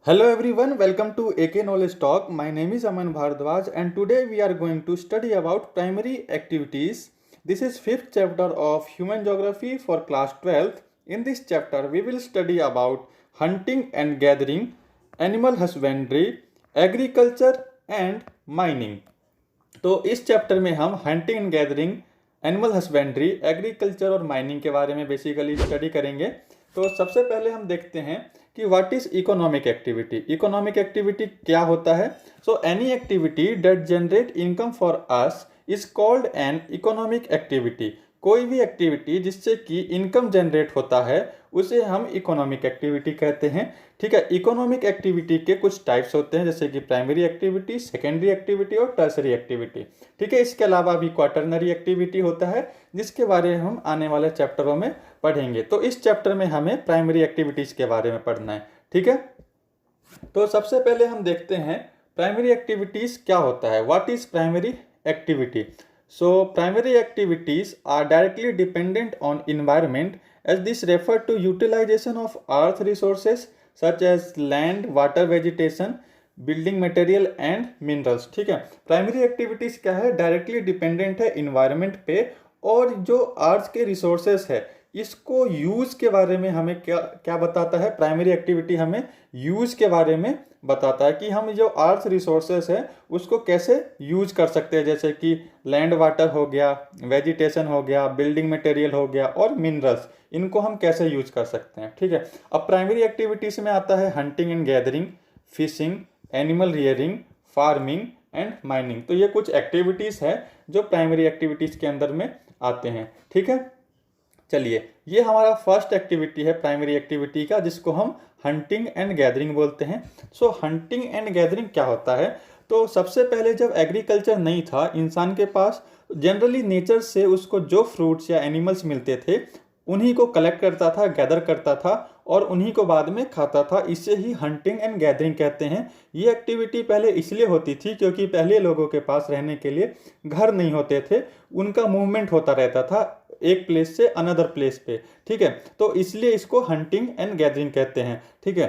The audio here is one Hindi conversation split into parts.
Hello everyone, welcome to AK Knowledge Talk. My name is Aman Bhardwaj and today we are going to study about primary activities. This is fifth chapter of Human Geography for class 12th. In this chapter we will study about hunting and gathering, animal husbandry, agriculture and mining. तो इस चैप्टर में हम hunting and gathering, animal husbandry, agriculture और माइनिंग के बारे में बेसिकली स्टडी करेंगे। तो सबसे पहले हम देखते हैं कि what is economic activity. Economic activity क्या होता है? So any activity that generate income for us is called an economic activity. कोई भी एक्टिविटी जिससे कि इनकम जनरेट होता है उसे हम इकोनॉमिक एक्टिविटी कहते हैं। ठीक है, इकोनॉमिक एक्टिविटी के कुछ टाइप्स होते हैं जैसे कि प्राइमरी एक्टिविटी, सेकेंडरी एक्टिविटी और टर्सरी एक्टिविटी। ठीक है, इसके अलावा भी क्वाटरनरी एक्टिविटी होता है जिसके बारे में हम आने वाले चैप्टरों में पढ़ेंगे। तो इस चैप्टर में हमें प्राइमरी एक्टिविटीज के बारे में पढ़ना है। ठीक है, तो सबसे पहले हम देखते हैं प्राइमरी एक्टिविटीज क्या होता है। What is primary activity? So primary activities are directly dependent on environment as this refer to utilization of earth resources such as land, water, vegetation, building material and minerals। ठीक है, प्राइमरी एक्टिविटीज क्या है? डायरेक्टली डिपेंडेंट है इन्वायरमेंट पे और जो अर्थ के रिसोर्सेस है इसको यूज के बारे में हमें क्या क्या बताता है? प्राइमरी एक्टिविटी हमें यूज के बारे में बताता है कि हम जो अर्थ रिसोर्सेस है उसको कैसे यूज कर सकते हैं, जैसे कि लैंड वाटर हो गया, वेजिटेशन हो गया, बिल्डिंग मटेरियल हो गया और मिनरल्स, इनको हम कैसे यूज कर सकते हैं। ठीक है, अब प्राइमरी एक्टिविटीज में आता है hunting and gathering, fishing, animal rearing, farming and mining. तो ये कुछ एक्टिविटीज है जो प्राइमरी एक्टिविटीज के अंदर में आते हैं। ठीक है, चलिए ये हमारा फर्स्ट एक्टिविटी है प्राइमरी एक्टिविटी का जिसको हम हंटिंग एंड गैदरिंग बोलते हैं। सो हंटिंग एंड गैदरिंग क्या होता है? तो सबसे पहले जब एग्रीकल्चर नहीं था इंसान के पास, जनरली नेचर से उसको जो फ्रूट्स या एनिमल्स मिलते थे उन्हीं को कलेक्ट करता था, गैदर करता था और उन्हीं को बाद में खाता था। इसे ही हंटिंग एंड गैदरिंग कहते हैं। ये एक्टिविटी पहले इसलिए होती थी क्योंकि पहले लोगों के पास रहने के लिए घर नहीं होते थे, उनका मूवमेंट होता रहता था एक प्लेस से अनदर प्लेस पे। ठीक है, तो इसलिए इसको हंटिंग एंड गैदरिंग कहते हैं। ठीक है,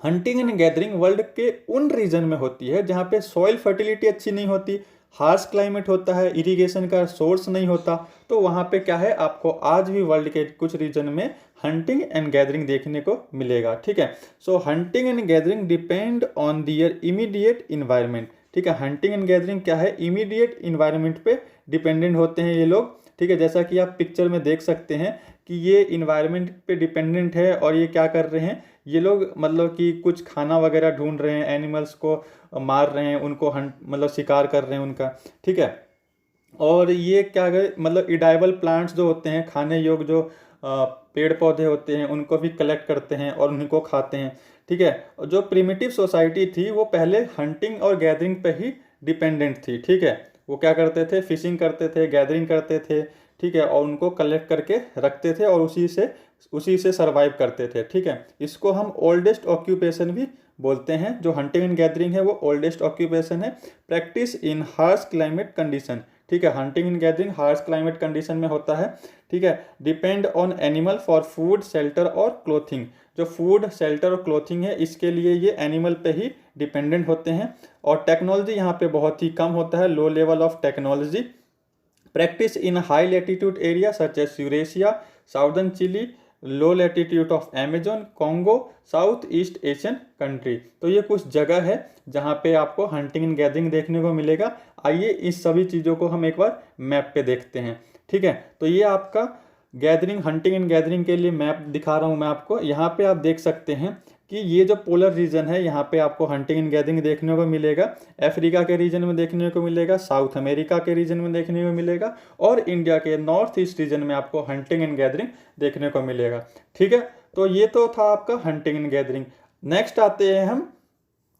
हंटिंग एंड गैदरिंग वर्ल्ड के उन रीजन में होती है जहाँ पे सॉइल फर्टिलिटी अच्छी नहीं होती, हार्श क्लाइमेट होता है, इरिगेशन का सोर्स नहीं होता, तो वहाँ पे क्या है, आपको आज भी वर्ल्ड के कुछ रीजन में हंटिंग एंड गैदरिंग देखने को मिलेगा। ठीक है, so hunting and gathering depend on their immediate environment. ठीक है, हंटिंग एंड गैदरिंग क्या है? इमीडिएट इन्वायरमेंट पे डिपेंडेंट होते हैं ये लोग। ठीक है, जैसा कि आप पिक्चर में देख सकते हैं कि ये इन्वायरमेंट पे डिपेंडेंट है और ये क्या कर रहे हैं, ये लोग मतलब कि कुछ खाना वगैरह ढूंढ रहे हैं, एनिमल्स को मार रहे हैं, उनको मतलब शिकार कर रहे हैं उनका। ठीक है, और ये क्या है, मतलब इडाइबल प्लांट्स जो होते हैं, खाने योग्य जो पेड़ पौधे होते हैं उनको भी कलेक्ट करते हैं और उन्हीं को खाते हैं। ठीक है, और जो प्रिमिटिव सोसाइटी थी वो पहले हंटिंग और गैदरिंग पे ही डिपेंडेंट थी। ठीक है, वो क्या करते थे? फिशिंग करते थे, गैदरिंग करते थे। ठीक है, और उनको कलेक्ट करके रखते थे और उसी से सरवाइव करते थे। ठीक है, इसको हम ओल्डेस्ट ऑक्यूपेशन भी बोलते हैं। जो हंटिंग एंड गैदरिंग है वो ओल्डेस्ट ऑक्यूपेशन है। प्रैक्टिस इन हार्श क्लाइमेट कंडीशन। ठीक है, hunting and gathering harsh climate condition में होता है। ठीक है, depend on animal for food, shelter और क्लोथिंग। जो फूड, शेल्टर और क्लोथिंग है इसके लिए ये एनिमल पे ही डिपेंडेंट होते हैं। और टेक्नोलॉजी यहाँ पे बहुत ही कम होता है, low level of technology. Practice in high latitude area such as Eurasia, southern Chile, low latitude of Amazon, Congo, South East Asian country. तो ये कुछ जगह है जहाँ पे आपको हंटिंग एंड गैदरिंग देखने को मिलेगा। आइए इस सभी चीज़ों को हम एक बार मैप पे देखते हैं। ठीक है, तो ये आपका गैदरिंग, हंटिंग एंड गैदरिंग के लिए मैप दिखा रहा हूँ मैं आपको। यहाँ पे आप देख सकते हैं कि ये जो पोलर रीजन है यहाँ पे आपको हंटिंग एंड गैदरिंग देखने को मिलेगा। अफ्रीका के रीजन में देखने को मिलेगा, साउथ अमेरिका के रीजन में देखने को मिलेगा और इंडिया के नॉर्थ ईस्ट रीजन में आपको हंटिंग एंड गैदरिंग देखने को मिलेगा। ठीक है, तो ये तो था आपका हंटिंग एंड गैदरिंग। नेक्स्ट आते हैं हम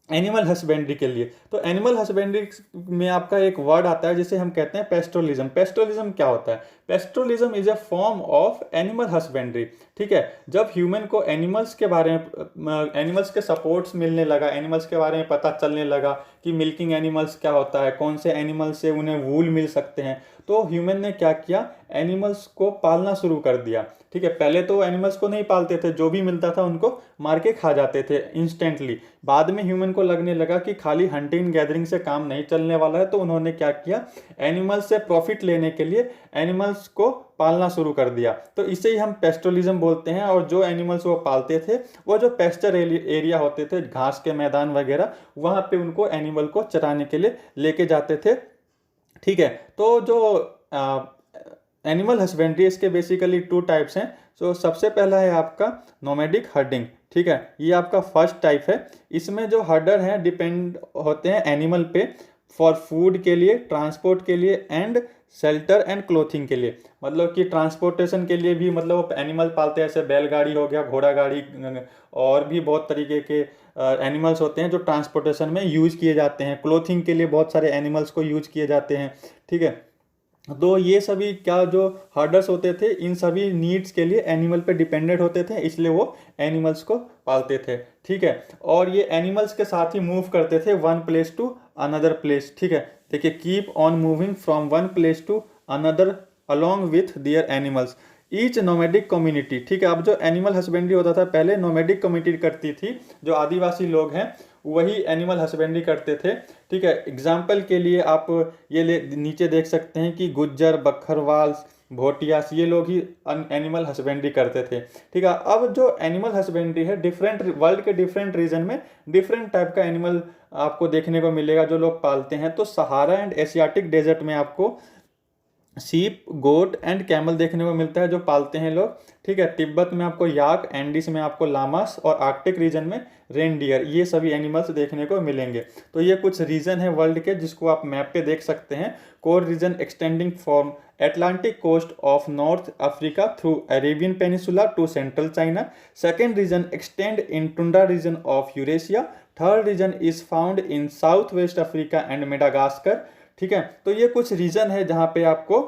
एनिमल हस्बेंड्री के लिए। तो एनिमल हस्बेंड्री में आपका एक वर्ड आता है जिसे हम कहते हैं पेस्टोरलिज्म। पेस्टोरलिज्म क्या होता है? Pastoralism is a form of animal husbandry. ठीक है, जब ह्यूमन को एनिमल्स के बारे में, एनिमल्स के सपोर्ट्स मिलने लगा, एनिमल्स के बारे में पता चलने लगा कि मिल्किंग एनिमल्स क्या होता है, कौन से एनिमल से उन्हें वूल मिल सकते हैं, तो ह्यूमन ने क्या किया, एनिमल्स को पालना शुरू कर दिया। ठीक है, पहले तो एनिमल्स को नहीं पालते थे, जो भी मिलता था उनको मार के खा जाते थे इंस्टेंटली। बाद में ह्यूमन को लगने लगा कि खाली हंटिंग गैदरिंग से काम नहीं चलने वाला है, तो उन्होंने क्या किया, एनिमल्स से प्रॉफिट लेने के लिए एनिमल्स को पालना शुरू कर दिया। तो इसे ही हम पेस्टोरलिज्म बोलते हैं। और जो एनिमल्स वो पालते थे, वो जो पेस्चर एरिया होते थे, घास के मैदान वगैरह, वहाँ पे उनको एनिमल को चराने के लिए लेके जाते थे। ठीक है, तो जो एनिमल हस्बेंड्री, इसके बेसिकली 2 टाइप्स हैं। तो सबसे पहला है आपका नोमैडिक हर्डिंग। ठीक है, ये आपका फर्स्ट टाइप है। इसमें जो हर्डर हैं डिपेंड होते हैं एनिमल पे फॉर फूड के लिए, ट्रांसपोर्ट के लिए एंड शेल्टर एंड क्लोथिंग के लिए। मतलब कि ट्रांसपोर्टेशन के लिए भी, मतलब वो एनिमल पालते हैं, जैसे बैलगाड़ी हो गया, घोड़ा गाड़ी, और भी बहुत तरीके के एनिमल्स होते हैं जो ट्रांसपोर्टेशन में यूज किए जाते हैं। क्लोथिंग के लिए बहुत सारे एनिमल्स को यूज किए जाते हैं। ठीक है, तो ये सभी क्या जो हर्डर्स होते थे, इन सभी नीड्स के लिए एनिमल पे डिपेंडेंट होते थे, इसलिए वो एनिमल्स को पालते थे। ठीक है, और ये एनिमल्स के साथ ही मूव करते थे one place to another place. ठीक है, देखिए, keep on moving from one place to another along with their animals each nomadic community. ठीक है, अब जो एनिमल हस्बेंड्री होता था पहले, नोमैडिक कम्युनिटी करती थी, जो आदिवासी लोग हैं वही एनिमल हस्बेंड्री करते थे। ठीक है, एग्जाम्पल के लिए आप ये नीचे देख सकते हैं कि गुज्जर, बकरवाल, भोटियास, ये लोग ही एनिमल हस्बेंड्री करते थे। ठीक है, अब जो एनिमल हस्बेंड्री है, डिफरेंट वर्ल्ड के डिफरेंट रीजन में डिफरेंट टाइप का एनिमल आपको देखने को मिलेगा जो लोग पालते हैं। तो सहारा एंड एशियाटिक डेजर्ट में आपको सीप, गोट एंड कैमल देखने को मिलता है जो पालते हैं लोग। ठीक है, तिब्बत में आपको याक, एंडीज में आपको लामास, और आर्कटिक रीजन में रेनडियर, ये सभी एनिमल्स देखने को मिलेंगे। तो ये कुछ रीजन है वर्ल्ड के जिसको आप मैप पे देख सकते हैं। Core region extending from Atlantic coast of North Africa through Arabian Peninsula to central China. Second region extend in tundra region of Eurasia. Third region is found in Southwest Africa and Madagascar. ठीक है, तो ये कुछ रीजन है जहाँ पे आपको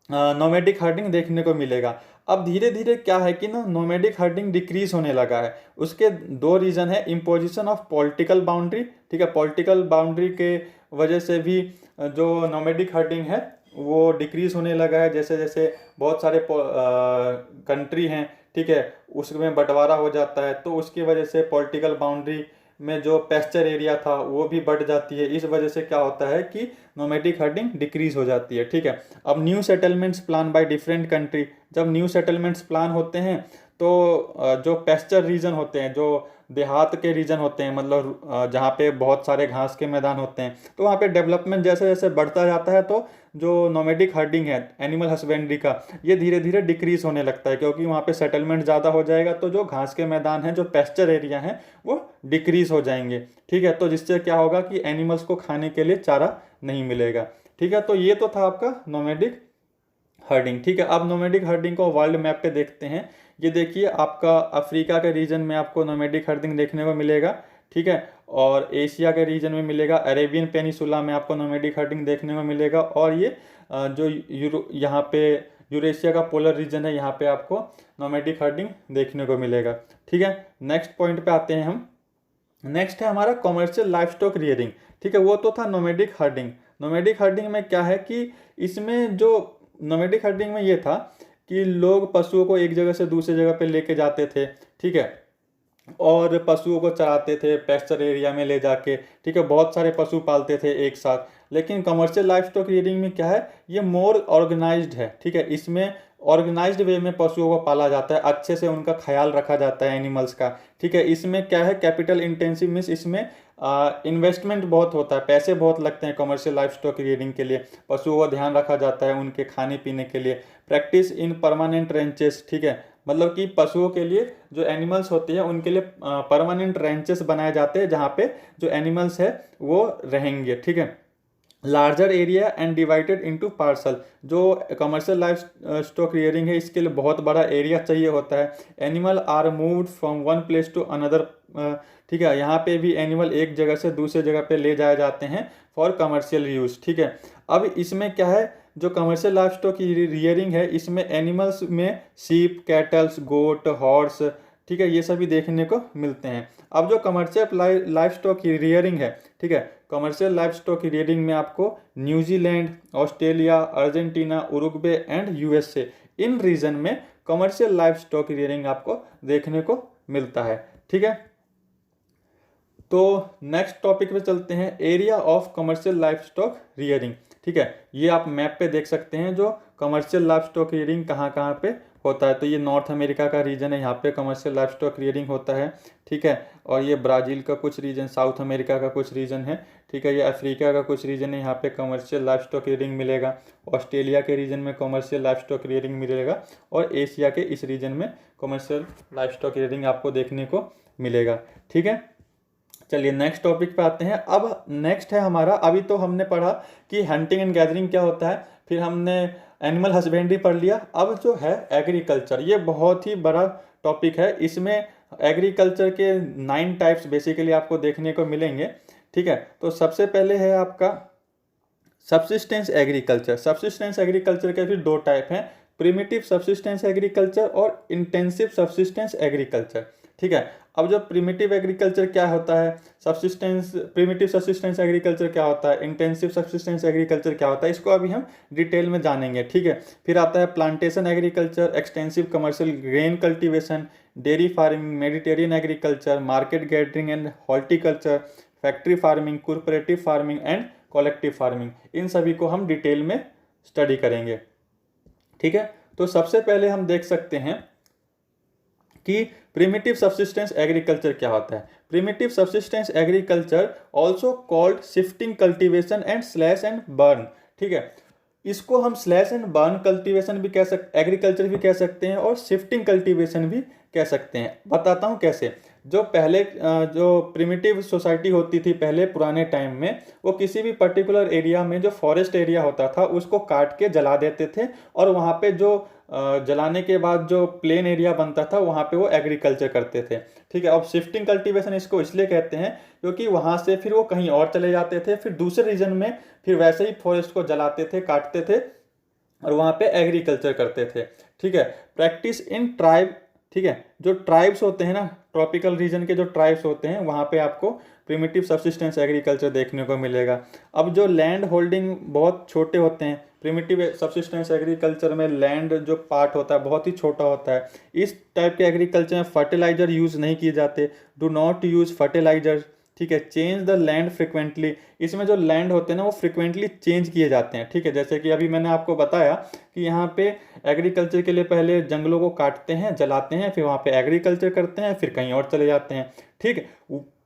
नोमैडिक हर्डिंग देखने को मिलेगा। अब धीरे धीरे क्या है कि ना, नोमैडिक हर्डिंग डिक्रीज होने लगा है। उसके 2 रीजन है, इम्पोजिशन ऑफ पॉलिटिकल बाउंड्री। ठीक है, पॉलिटिकल बाउंड्री के वजह से भी जो नोमैडिक हर्डिंग है वो डिक्रीज होने लगा है। जैसे जैसे बहुत सारे कंट्री हैं, ठीक है, उसमें बंटवारा हो जाता है, तो उसकी वजह से पॉलिटिकल बाउंड्री में जो पेस्चर एरिया था वो भी बढ़ जाती है। इस वजह से क्या होता है कि नोमैडिक हर्डिंग डिक्रीज हो जाती है। ठीक है, अब new settlements plan by different country, जब न्यू सेटलमेंट्स प्लान होते हैं तो जो पेस्चर रीजन होते हैं, जो देहात के रीजन होते हैं, मतलब जहाँ पे बहुत सारे घास के मैदान होते हैं, तो वहाँ पे डेवलपमेंट जैसे जैसे बढ़ता जाता है तो जो नोमैडिक हर्डिंग है एनिमल हस्बेंड्री का, ये धीरे धीरे डिक्रीज होने लगता है, क्योंकि वहाँ पे सेटलमेंट ज़्यादा हो जाएगा तो जो घास के मैदान हैं, जो पेस्चर एरिया हैं, वो डिक्रीज हो जाएंगे। ठीक है, तो जिससे क्या होगा कि एनिमल्स को खाने के लिए चारा नहीं मिलेगा। ठीक है, तो ये तो था आपका नोमैडिक हर्डिंग। ठीक है, अब नोमैडिक हर्डिंग को वर्ल्ड मैप पे देखते हैं। ये देखिए, आपका अफ्रीका के रीजन में आपको नोमैडिक हर्डिंग देखने को मिलेगा। ठीक है, और एशिया के रीजन में मिलेगा, अरेबियन पेनिसुला में आपको नोमैडिक हर्डिंग देखने को मिलेगा, और ये जो यहाँ पे यूरेशिया का पोलर रीजन है, यहाँ पे आपको नोमैडिक हर्डिंग देखने को मिलेगा। ठीक है, नेक्स्ट पॉइंट पे आते हैं हम। नेक्स्ट है हमारा कॉमर्शियल लाइफ स्टॉक रियरिंग। ठीक है, वो तो था नोमैडिक हर्डिंग। नोमैडिक हर्डिंग में क्या है कि इसमें जो नोमैडिक हर्डिंग में ये था कि लोग पशुओं को एक जगह से दूसरी जगह पे लेके जाते थे। ठीक है, और पशुओं को चराते थे पेस्चर एरिया में ले जाके। ठीक है, बहुत सारे पशु पालते थे एक साथ। लेकिन कमर्शियल लाइफ स्टॉक रियरिंग में क्या है, ये मोर ऑर्गेनाइज्ड है। ठीक है, इसमें ऑर्गेनाइज्ड वे में पशुओं को पाला जाता है, अच्छे से उनका ख्याल रखा जाता है एनिमल्स का। ठीक है, इसमें क्या है, कैपिटल इंटेंसिव मीन्स इसमें इन्वेस्टमेंट बहुत होता है, पैसे बहुत लगते हैं कमर्शियल लाइफ स्टॉक रियरिंग के लिए। पशुओं का ध्यान रखा जाता है उनके खाने पीने के लिए। Practice in permanent ranches. ठीक है, मतलब कि पशुओं के लिए जो एनिमल्स होती है उनके लिए परमानेंट रेंचेस बनाए जाते हैं जहाँ पे जो एनिमल्स है वो रहेंगे। ठीक है, larger area and divided into parcel. जो कमर्शियल लाइफ स्टॉक रियरिंग है इसके लिए बहुत बड़ा एरिया चाहिए होता है। Animal are moved from one place to another. ठीक है, यहाँ पे भी एनिमल एक जगह से दूसरे जगह पे ले जाए जाते हैं फॉर कमर्शियल यूज़। ठीक है, अब इसमें क्या है, जो कमर्शियल लाइफ स्टॉक की रियरिंग है इसमें एनिमल्स में शीप, कैटल्स, गोट, हॉर्स, ठीक है, ये सभी देखने को मिलते हैं। अब जो कमर्शियल लाइफ स्टॉक की रियरिंग है, ठीक है, कमर्शियल लाइफ स्टॉक की रियरिंग में आपको New Zealand, Australia, Argentina, Uruguay and USA, in region में कमर्शियल लाइफ स्टॉक की रियरिंग आपको देखने को मिलता है। ठीक है, तो नेक्स्ट टॉपिक पे चलते हैं, area of commercial livestock rearing. ठीक है, ये आप मैप पे देख सकते हैं जो कमर्शियल लाइफ स्टॉक रियरिंग कहाँ कहाँ पे होता है। तो ये नॉर्थ अमेरिका का रीजन है, यहाँ पे कमर्शियल लाइफ स्टॉक रियरिंग होता है। ठीक है, और ये ब्राज़ील का कुछ रीजन, साउथ अमेरिका का कुछ रीजन है। ठीक है, ये अफ्रीका का कुछ रीजन है, यहाँ पे कमर्शियल लाइफ स्टॉक रियरिंग मिलेगा। ऑस्ट्रेलिया के रीजन में कमर्शियल लाइफ स्टॉक रियरिंग मिलेगा, और एशिया के इस रीजन में कमर्शियल लाइफ स्टॉक रियरिंग आपको देखने को मिलेगा। ठीक है, चलिए नेक्स्ट टॉपिक पे आते हैं। अब नेक्स्ट है हमारा, अभी तो हमने पढ़ा कि हंटिंग एंड गैदरिंग क्या होता है, फिर हमने एनिमल हस्बेंड्री पढ़ लिया। अब जो है एग्रीकल्चर, ये बहुत ही बड़ा टॉपिक है। इसमें एग्रीकल्चर के 9 टाइप्स बेसिकली आपको देखने को मिलेंगे। ठीक है, तो सबसे पहले है आपका सब्सिस्टेंस एग्रीकल्चर। सब्सिस्टेंस एग्रीकल्चर के फिर 2 टाइप हैं, प्रिमिटिव सब्सिस्टेंस एग्रीकल्चर और इंटेंसिव सब्सिस्टेंस एग्रीकल्चर। ठीक है, अब जो प्रिमिटिव एग्रीकल्चर क्या होता है, प्रिमिटिव सब्सिस्टेंस एग्रीकल्चर क्या होता है, इंटेंसिव सब्सिस्टेंस एग्रीकल्चर क्या होता है, इसको अभी हम डिटेल में जानेंगे। ठीक है, फिर आता है plantation agriculture, extensive commercial grain cultivation, dairy farming, Mediterranean agriculture, market gathering and horticulture, factory farming, corporative farming and collective farming, इन सभी को हम डिटेल में स्टडी करेंगे। ठीक है, तो सबसे पहले हम देख सकते हैं कि प्रिमिटिव सब्सिस्टेंस एग्रीकल्चर क्या होता है। Primitive subsistence agriculture also called shifting cultivation and slash and burn. ठीक है, इसको हम स्लैश एंड बर्न कल्टीवेशन भी कह सकते, एग्रीकल्चर भी कह सकते हैं, और शिफ्टिंग कल्टीवेशन भी कह सकते हैं। बताता हूँ कैसे। जो पहले जो प्रिमिटिव सोसाइटी होती थी पहले पुराने टाइम में, वो किसी भी पर्टिकुलर एरिया में जो फॉरेस्ट एरिया होता था उसको काट के जला देते थे, और वहाँ पे जो जलाने के बाद जो प्लेन एरिया बनता था वहाँ पे वो एग्रीकल्चर करते थे। ठीक है, अब शिफ्टिंग कल्टीवेशन इसको इसलिए कहते हैं क्योंकि वहाँ से फिर वो कहीं और चले जाते थे, फिर दूसरे रीजन में फिर वैसे ही फॉरेस्ट को जलाते थे, काटते थे, और वहाँ पे एग्रीकल्चर करते थे। ठीक है, प्रैक्टिस इन ट्राइब। ठीक है, जो ट्राइब्स होते हैं ना, ट्रॉपिकल रीजन के जो ट्राइब्स होते हैं वहाँ पे आपको प्रिमिटिव सब्सिस्टेंस एग्रीकल्चर देखने को मिलेगा। अब जो लैंड होल्डिंग बहुत छोटे होते हैं, प्रिमिटिव सब्सिस्टेंस एग्रीकल्चर में लैंड जो पार्ट होता है बहुत ही छोटा होता है। इस टाइप के एग्रीकल्चर में फर्टिलाइजर यूज़ नहीं किए जाते, डू नॉट यूज़ फर्टिलाइजर। ठीक है, चेंज द लैंड फ्रिक्वेंटली, इसमें जो लैंड होते हैं ना वो फ्रिक्वेंटली चेंज किए जाते हैं। ठीक है, जैसे कि अभी मैंने आपको बताया कि यहाँ पे एग्रीकल्चर के लिए पहले जंगलों को काटते हैं, जलाते हैं, फिर वहाँ पे एग्रीकल्चर करते हैं, फिर कहीं और चले जाते हैं। ठीक है,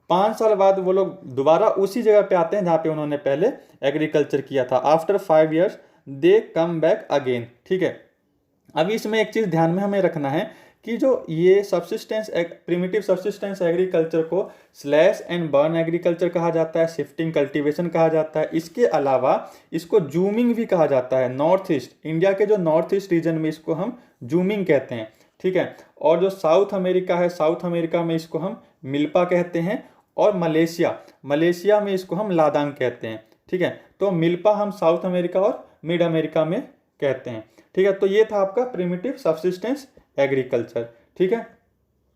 5 साल बाद वो लोग दोबारा उसी जगह पे आते हैं जहाँ पे उन्होंने पहले एग्रीकल्चर किया था। आफ्टर 5 years दे कम बैक अगेन। ठीक है, अभी इसमें एक चीज़ ध्यान में हमें रखना है कि जो ये सब्सिस्टेंस प्रिमिटिव सब्सिस्टेंस एग्रीकल्चर को स्लैश एंड बर्न एग्रीकल्चर कहा जाता है, शिफ्टिंग कल्टीवेशन कहा जाता है। इसके अलावा इसको जूमिंग भी कहा जाता है। नॉर्थ ईस्ट, इंडिया के जो नॉर्थ ईस्ट रीजन में इसको हम जूमिंग कहते हैं। ठीक है, और जो साउथ अमेरिका है, साउथ अमेरिका में इसको हम मिल्पा कहते हैं, और मलेशिया में इसको हम लादांग कहते हैं। ठीक है, तो मिल्पा हम साउथ अमेरिका और मिड अमेरिका में कहते हैं। ठीक है, तो ये था आपका प्रिमिटिव सब्सिस्टेंस एग्रीकल्चर। ठीक है,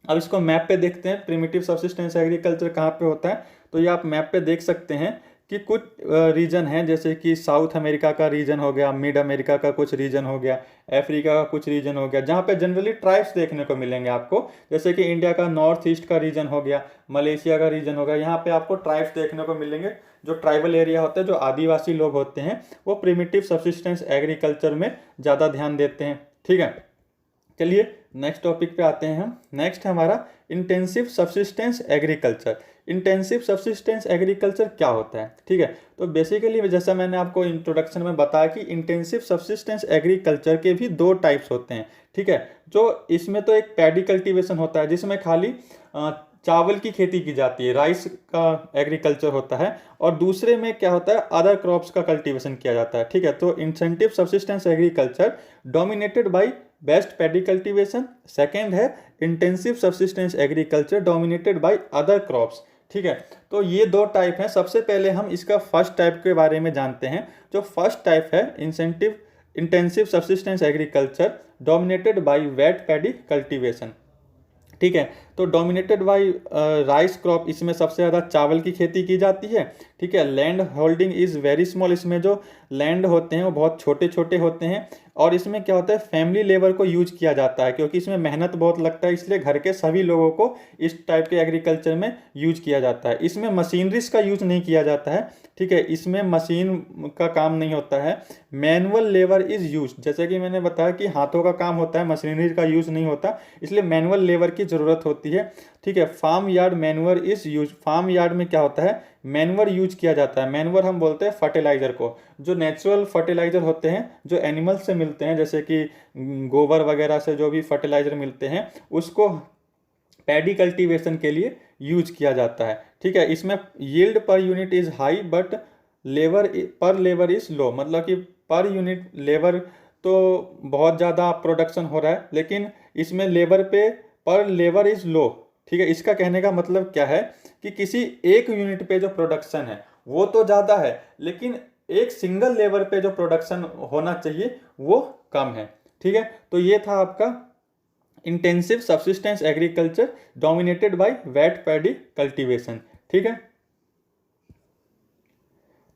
अब इसको मैप पे देखते हैं, प्रिमिटिव सब्सिस्टेंस एग्रीकल्चर कहाँ पे होता है। तो ये आप मैप पे देख सकते हैं कि कुछ रीजन हैं, जैसे कि साउथ अमेरिका का रीजन हो गया, मिड अमेरिका का कुछ रीजन हो गया, अफ्रीका का कुछ रीजन हो गया, जहाँ पे जनरली ट्राइब्स देखने को मिलेंगे आपको। जैसे कि इंडिया का नॉर्थ ईस्ट का रीजन हो गया, मलेशिया का रीजन हो गया, यहाँ पे आपको ट्राइब्स देखने को मिलेंगे। जो ट्राइबल एरिया होता है, जो आदिवासी लोग होते हैं, वो प्रिमिटिव सब्सिस्टेंस एग्रीकल्चर में ज़्यादा ध्यान देते हैं। ठीक है, चलिए नेक्स्ट टॉपिक पे आते हैं हम। नेक्स्ट है हमारा intensive subsistence agriculture. Intensive subsistence agriculture क्या होता है। ठीक है, तो बेसिकली जैसा मैंने आपको इंट्रोडक्शन में बताया कि इंटेंसिव सब्सिस्टेंस एग्रीकल्चर के भी 2 टाइप्स होते हैं। ठीक है, जो इसमें तो एक पैडी कल्टीवेशन होता है जिसमें खाली चावल की खेती की जाती है, राइस का एग्रीकल्चर होता है, और दूसरे में क्या होता है, अदर क्रॉप्स का कल्टीवेशन किया जाता है। ठीक है, तो intensive subsistence agriculture dominated by best paddy cultivation, second है intensive subsistence agriculture dominated by other crops. ठीक है, तो ये 2 टाइप हैं। सबसे पहले हम इसका फर्स्ट टाइप के बारे में जानते हैं। जो फर्स्ट टाइप है intensive subsistence agriculture dominated by weight paddy cultivation. ठीक है, तो डोमिनेटेड बाय राइस क्रॉप, इसमें सबसे ज़्यादा चावल की खेती की जाती है। ठीक है, land holding is very small, इसमें जो लैंड होते हैं वो बहुत छोटे छोटे होते हैं। और इसमें क्या होता है, फैमिली लेबर को यूज किया जाता है, क्योंकि इसमें मेहनत बहुत लगता है, इसलिए घर के सभी लोगों को इस टाइप के एग्रीकल्चर में यूज किया जाता है। इसमें मशीनरीज का यूज नहीं किया जाता है। ठीक है, इसमें मशीन का काम नहीं होता है। मैनुअल लेबर इज यूज, जैसे कि मैंने बताया कि हाथों का काम होता है, मशीनरी का यूज नहीं होता, इसलिए मैनुअल लेबर की ज़रूरत होती है। ठीक है, farmyard manure is use, farmyard में क्या होता है, मैनुअर यूज किया जाता है। मैनुअर हम बोलते हैं फर्टिलाइजर को, जो नेचुरल फर्टिलाइजर होते हैं जो एनिमल से मिलते हैं, जैसे कि गोबर वगैरह से जो भी फर्टिलाइजर मिलते हैं, उसको पैडी कल्टीवेशन के लिए यूज किया जाता है। ठीक है, इसमें yield per unit is high but labour पर लेबर इज लो, मतलब कि पर यूनिट लेबर तो बहुत ज़्यादा प्रोडक्शन हो रहा है, लेकिन इसमें लेबर पे पर लेबर इज लो। ठीक है, इसका कहने का मतलब क्या है कि किसी एक यूनिट पे जो प्रोडक्शन है वो तो ज़्यादा है, लेकिन एक सिंगल लेबर पे जो प्रोडक्शन होना चाहिए वो कम है। ठीक है, तो ये था आपका intensive subsistence agriculture dominated by weight paddy cultivation. ठीक है,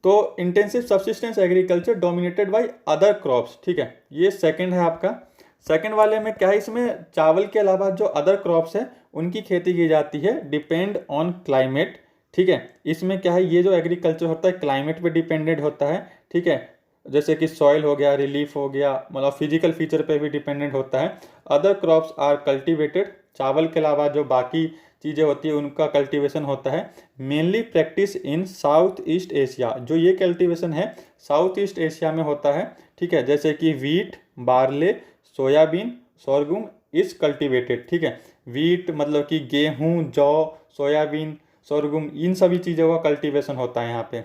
तो intensive subsistence agriculture dominated by other crops. ठीक है, ये सेकंड है आपका। सेकंड वाले में क्या है, इसमें चावल के अलावा जो अदर क्रॉप्स है उनकी खेती की जाती है, डिपेंड ऑन क्लाइमेट। ठीक है, इसमें क्या है, ये जो एग्रीकल्चर होता है क्लाइमेट पे डिपेंडेंट होता है। ठीक है, जैसे कि सॉइल हो गया, रिलीफ हो गया, मतलब फिजिकल फीचर पे भी डिपेंडेंट होता है। अदर क्रॉप्स आर कल्टिवेटेड, चावल के अलावा जो बाकी चीज़ें होती है उनका कल्टीवेशन होता है। Mainly practice in south east Asia, जो ये कल्टीवेशन है साउथ ईस्ट एशिया में होता है। ठीक है, जैसे कि wheat, barley, soybean, sorghum is cultivated. ठीक है, वीट मतलब कि गेहूं, जौ, सोयाबीन, सोरगुम, इन सभी चीज़ों का कल्टीवेशन होता है यहाँ पे।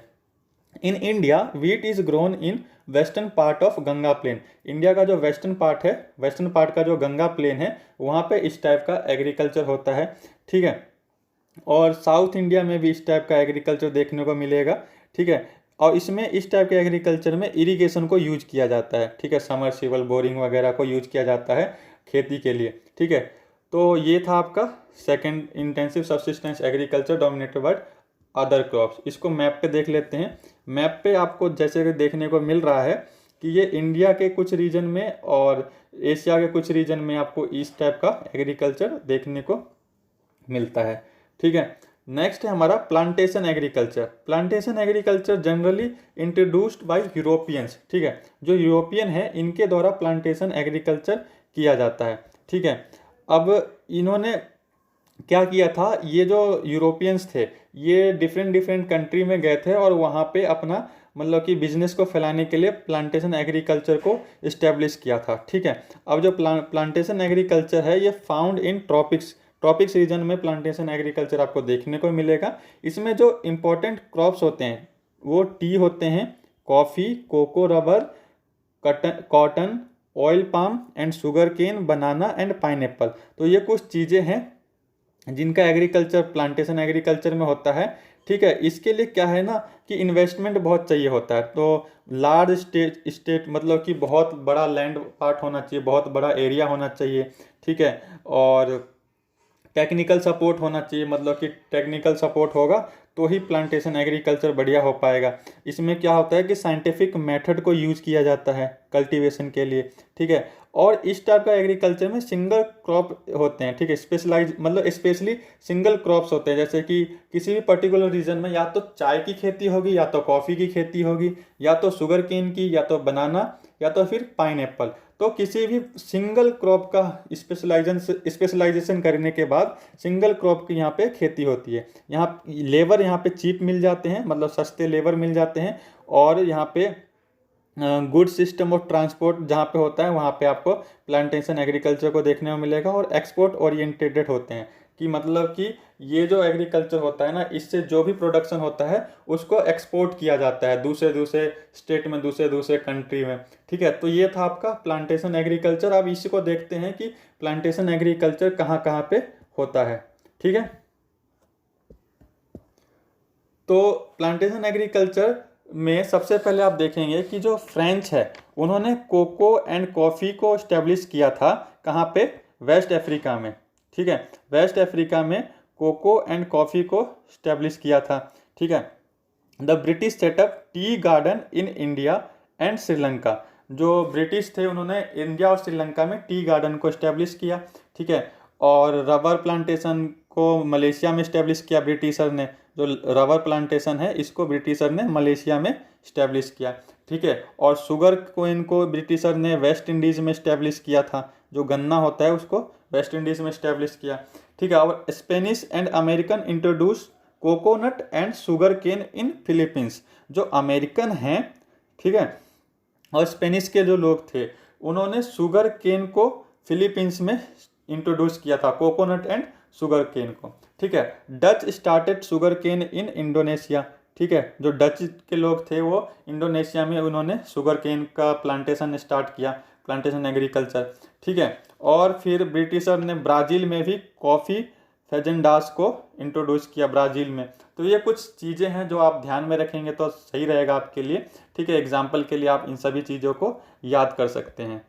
In India wheat is grown in western part of Ganga plain, India का जो वेस्टर्न पार्ट है, वेस्टर्न पार्ट का जो गंगा प्लेन है, वहाँ पे इस टाइप का एग्रीकल्चर होता है। ठीक है, और साउथ इंडिया में भी इस टाइप का एग्रीकल्चर देखने को मिलेगा। ठीक है, और इसमें इस टाइप के एग्रीकल्चर में इरिगेशन को यूज किया जाता है। ठीक है, समरसीबल, बोरिंग वगैरह को यूज किया जाता है खेती के लिए। ठीक है, तो ये था आपका second intensive subsistence agriculture dominated by other crops. इसको मैप पे देख लेते हैं। मैप पे आपको जैसे कि देखने को मिल रहा है कि ये इंडिया के कुछ रीजन में और एशिया के कुछ रीजन में आपको इस टाइप का एग्रीकल्चर देखने को मिलता है। ठीक है, नेक्स्ट है हमारा plantation agriculture. Plantation agriculture generally introduced by Europeans. ठीक है, जो यूरोपियन है इनके द्वारा प्लांटेशन एग्रीकल्चर किया जाता है। ठीक है, अब इन्होंने क्या किया था, ये जो यूरोपियंस थे ये डिफरेंट डिफरेंट कंट्री में गए थे और वहाँ पे अपना मतलब कि बिजनेस को फैलाने के लिए प्लांटेशन एग्रीकल्चर को इस्टेब्लिश किया था। ठीक है, अब जो प्लांटेशन एग्रीकल्चर है ये फाउंड इन ट्रॉपिक्स रीजन में प्लांटेशन एग्रीकल्चर आपको देखने को मिलेगा। इसमें जो इम्पोर्टेंट क्रॉप्स होते हैं वो टी होते हैं, coffee, cocoa, rubber, cotton, oil palm and sugarcane, banana and pineapple. तो ये कुछ चीज़ें हैं जिनका एग्रीकल्चर प्लांटेशन एग्रीकल्चर में होता है। ठीक है, इसके लिए क्या है ना कि इन्वेस्टमेंट बहुत चाहिए होता है, तो लार्ज स्टेट मतलब कि बहुत बड़ा लैंड पार्ट होना चाहिए, बहुत बड़ा एरिया होना चाहिए। ठीक है, और टेक्निकल सपोर्ट होना चाहिए, मतलब कि टेक्निकल सपोर्ट होगा तो ही प्लांटेशन एग्रीकल्चर बढ़िया हो पाएगा। इसमें क्या होता है कि साइंटिफिक मेथड को यूज किया जाता है कल्टीवेशन के लिए। ठीक है, और इस टाइप का एग्रीकल्चर में सिंगल क्रॉप होते हैं। ठीक है, स्पेशलाइज मतलब स्पेशली सिंगल क्रॉप्स होते हैं, जैसे कि किसी भी पर्टिकुलर रीजन में या तो चाय की खेती होगी, या तो कॉफ़ी की खेती होगी, या तो शुगर केन की, या तो बनाना, या तो फिर पाइनएप्पल। तो किसी भी सिंगल क्रॉप का स्पेशलाइजेशन करने के बाद सिंगल क्रॉप की यहाँ पे खेती होती है। यहाँ लेबर यहाँ पे चीप मिल जाते हैं, मतलब सस्ते लेबर मिल जाते हैं, और यहाँ पे गुड सिस्टम ऑफ ट्रांसपोर्ट जहाँ पे होता है वहाँ पे आपको प्लांटेशन एग्रीकल्चर को देखने को मिलेगा। और एक्सपोर्ट ओरिएंटेड होते हैं कि मतलब कि ये जो एग्रीकल्चर होता है ना, इससे जो भी प्रोडक्शन होता है उसको एक्सपोर्ट किया जाता है दूसरे दूसरे स्टेट में, दूसरे दूसरे कंट्री में। ठीक है, तो ये था आपका प्लांटेशन एग्रीकल्चर। अब इसी को देखते हैं कि प्लांटेशन एग्रीकल्चर कहाँ कहाँ पे होता है। ठीक है, तो प्लांटेशन एग्रीकल्चर में सबसे पहले आप देखेंगे कि जो फ्रेंच है उन्होंने कोको एंड कॉफ़ी को इस्टेब्लिश किया था कहाँ पे, वेस्ट अफ्रीका में। ठीक है, वेस्ट अफ्रीका में कोको एंड कॉफ़ी को इस्टेब्लिश किया था। ठीक है, the British setup tea garden in India and Sri Lanka. जो ब्रिटिश थे उन्होंने इंडिया और श्रीलंका में टी गार्डन को इस्टेब्लिश किया। ठीक है, और रबर प्लांटेशन को मलेशिया में इस्टेब्लिश किया ब्रिटिशर ने। जो रबर प्लांटेशन है इसको ब्रिटिशर ने मलेशिया में इस्टेब्लिश किया। ठीक है, और शुगर को इनको ब्रिटिशर ने वेस्ट इंडीज़ में इस्टेब्लिश किया था। जो गन्ना होता है उसको वेस्ट इंडीज़ में इस्टेब्लिश किया। ठीक है, और Spanish and American introduce coconut and sugarcane in Philippines. जो अमेरिकन हैं, ठीक है, और स्पेनिश के जो लोग थे उन्होंने शुगर केन को फिलीपींस में इंट्रोड्यूस किया था, कोकोनट एंड शुगर केन को। ठीक है, Dutch started sugarcane in Indonesia. ठीक है, जो डच के लोग थे वो इंडोनेशिया में उन्होंने शुगर केन का प्लांटेशन स्टार्ट किया, प्लांटेशन एग्रीकल्चर। ठीक है, और फिर ब्रिटिशर ने ब्राज़ील में भी कॉफ़ी फेजेंडास को इंट्रोड्यूस किया ब्राज़ील में। तो ये कुछ चीज़ें हैं जो आप ध्यान में रखेंगे तो सही रहेगा आपके लिए। ठीक है, एग्जाम्पल के लिए आप इन सभी चीज़ों को याद कर सकते हैं।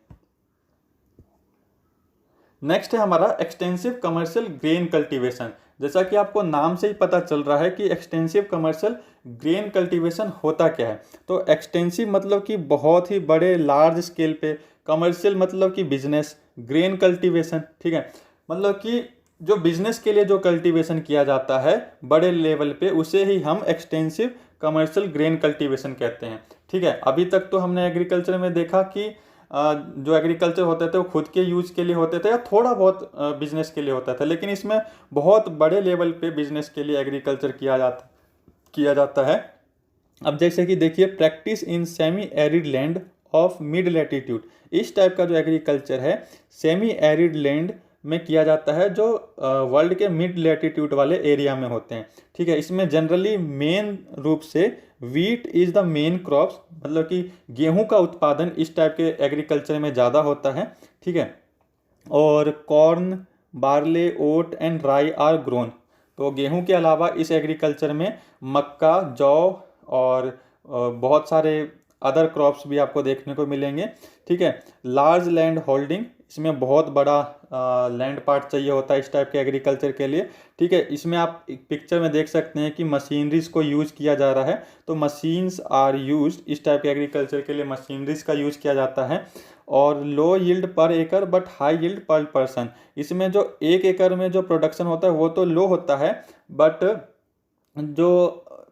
नेक्स्ट है हमारा एक्सटेंसिव कमर्शियल ग्रेन कल्टीवेशन। जैसा कि आपको नाम से ही पता चल रहा है कि एक्सटेंसिव कमर्शियल ग्रेन कल्टीवेशन होता क्या है। तो एक्सटेंसिव मतलब कि बहुत ही बड़े लार्ज स्केल पे, कमर्शियल मतलब कि बिजनेस, ग्रेन कल्टीवेशन। ठीक है, मतलब कि जो बिजनेस के लिए जो कल्टीवेशन किया जाता है बड़े लेवल पे उसे ही हम एक्सटेंसिव कमर्शियल ग्रेन कल्टीवेशन कहते हैं। ठीक है, अभी तक तो हमने एग्रीकल्चर में देखा कि जो एग्रीकल्चर होते थे वो खुद के यूज के लिए होते थे या थोड़ा बहुत बिजनेस के लिए होता था, लेकिन इसमें बहुत बड़े लेवल पे बिजनेस के लिए एग्रीकल्चर किया जाता है। अब जैसे कि देखिए, practice in semi arid land of mid latitude. इस टाइप का जो एग्रीकल्चर है सेमी एरिड लैंड में किया जाता है जो वर्ल्ड के मिड लैटिट्यूड वाले एरिया में होते हैं। ठीक है, इसमें जनरली मेन रूप से wheat is the main crops, मतलब कि गेहूं का उत्पादन इस टाइप के एग्रीकल्चर में ज़्यादा होता है। ठीक है, और corn, barley, oat and rye are grown. तो गेहूं के अलावा इस एग्रीकल्चर में मक्का, जौ और बहुत सारे अदर क्रॉप्स भी आपको देखने को मिलेंगे। ठीक है, लार्ज लैंड होल्डिंग, इसमें बहुत बड़ा लैंड पार्ट चाहिए होता है इस टाइप के एग्रीकल्चर के लिए। ठीक है, इसमें आप एक पिक्चर में देख सकते हैं कि मशीनरीज को यूज़ किया जा रहा है। तो मशीन्स आर यूज्ड, इस टाइप के एग्रीकल्चर के लिए मशीनरीज का यूज़ किया जाता है। और लो यील्ड पर एकड़ बट हाई यील्ड पर पर्सन, इसमें जो 1 एकड़ में जो प्रोडक्शन होता है वो तो लो होता है, बट जो